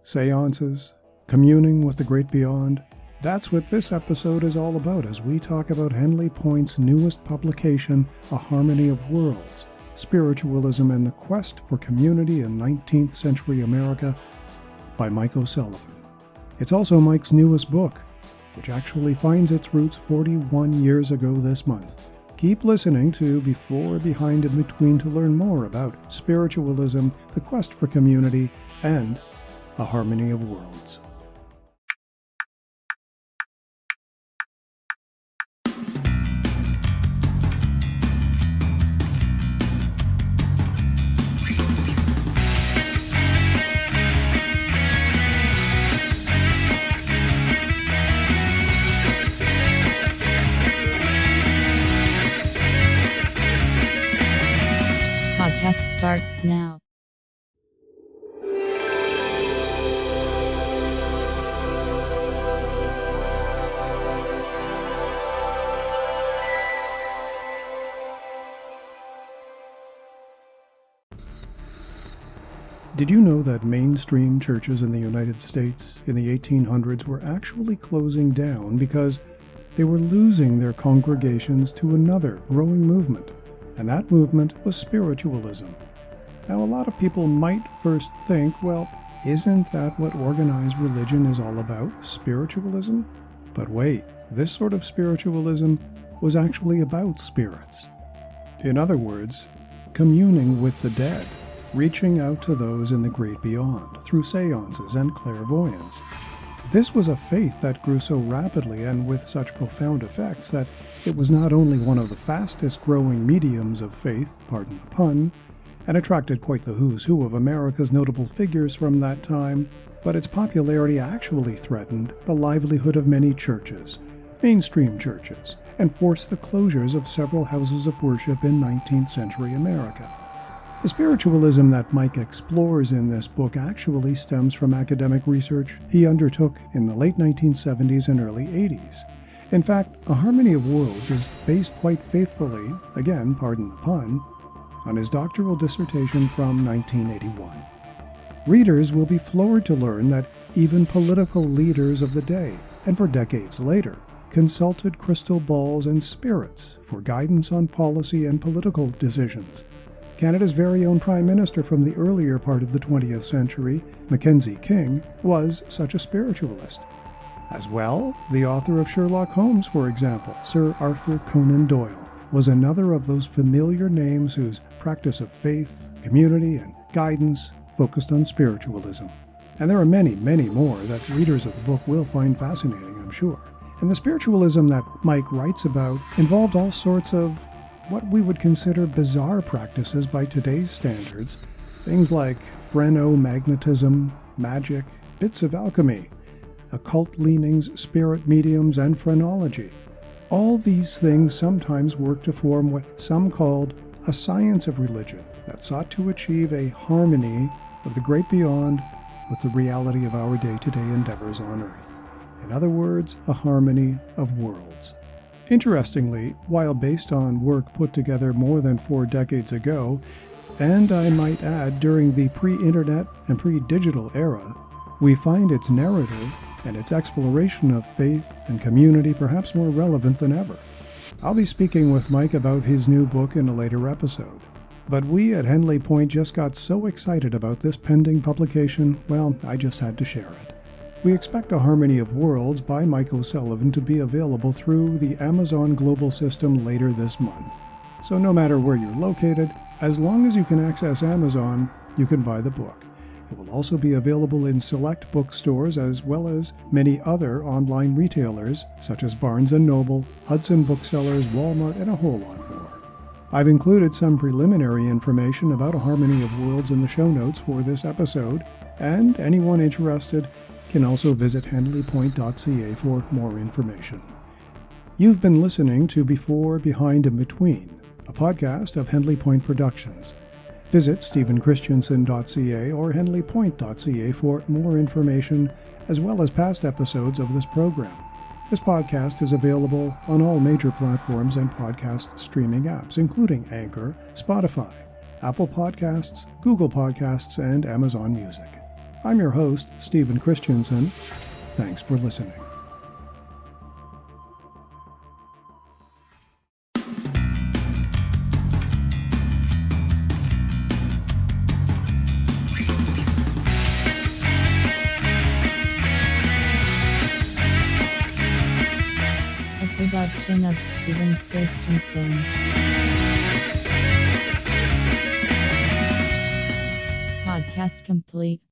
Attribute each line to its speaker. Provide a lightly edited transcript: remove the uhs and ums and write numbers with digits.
Speaker 1: seances, communing with the great beyond. That's what this episode is all about as we talk about Henley Point's newest publication, A Harmony of Worlds, Spiritualism and the Quest for Community in 19th Century America by Mike O'Sullivan. It's also Mike's newest book, which actually finds its roots 41 years ago this month. Keep listening to Before, Behind, and Between to learn more about spiritualism, the quest for community, and A Harmony of Worlds.
Speaker 2: Podcast starts now.
Speaker 1: Did you know that mainstream churches in the United States in the 1800s were actually closing down because they were losing their congregations to another growing movement? And that movement was spiritualism. Now, a lot of people might first think, well, isn't that what organized religion is all about, spiritualism? But wait, this sort of spiritualism was actually about spirits. In other words, communing with the dead, reaching out to those in the great beyond through seances and clairvoyance. This was a faith that grew so rapidly and with such profound effects that it was not only one of the fastest growing mediums of faith, pardon the pun, and attracted quite the who's who of America's notable figures from that time, but its popularity actually threatened the livelihood of many churches, mainstream churches, and forced the closures of several houses of worship in 19th century America. The spiritualism that Mike explores in this book actually stems from academic research he undertook in the late 1970s and early 80s. In fact, A Harmony of Worlds is based quite faithfully, again, pardon the pun, on his doctoral dissertation from 1981. Readers will be floored to learn that even political leaders of the day, and for decades later, consulted crystal balls and spirits for guidance on policy and political decisions. Canada's very own Prime Minister from the earlier part of the 20th century, Mackenzie King, was such a spiritualist. As well, the author of Sherlock Holmes, for example, Sir Arthur Conan Doyle, was another of those familiar names whose practice of faith, community, and guidance focused on spiritualism. And there are many, many more that readers of the book will find fascinating, I'm sure. And the spiritualism that Mike writes about involved all sorts of what we would consider bizarre practices by today's standards, things like phrenomagnetism, magic, bits of alchemy, occult leanings, spirit mediums, and phrenology. All these things sometimes work to form what some called a science of religion that sought to achieve a harmony of the great beyond with the reality of our day-to-day endeavors on Earth. In other words, a harmony of worlds. Interestingly, while based on work put together more than 4 decades ago, and I might add during the pre-internet and pre-digital era, we find its narrative and its exploration of faith and community perhaps more relevant than ever. I'll be speaking with Mike about his new book in a later episode. But we at Henley Point just got so excited about this pending publication, well, I just had to share it. We expect A Harmony of Worlds by Mike O'Sullivan to be available through the Amazon Global System later this month. So no matter where you're located, as long as you can access Amazon, you can buy the book. It will also be available in select bookstores as well as many other online retailers such as Barnes & Noble, Hudson Booksellers, Walmart, and a whole lot more. I've included some preliminary information about A Harmony of Worlds in the show notes for this episode, and anyone interested can also visit henleypoint.ca for more information. You've been listening to Before, Behind, and Between, a podcast of Henley Point Productions. Visit stephenchristiansen.ca or henleypoint.ca for more information, as well as past episodes of this program. This podcast is available on all major platforms and podcast streaming apps, including Anchor, Spotify, Apple Podcasts, Google Podcasts, and Amazon Music. I'm your host, Stephen Christensen. Thanks for listening.
Speaker 2: A production of Stephen Christensen. Podcast complete.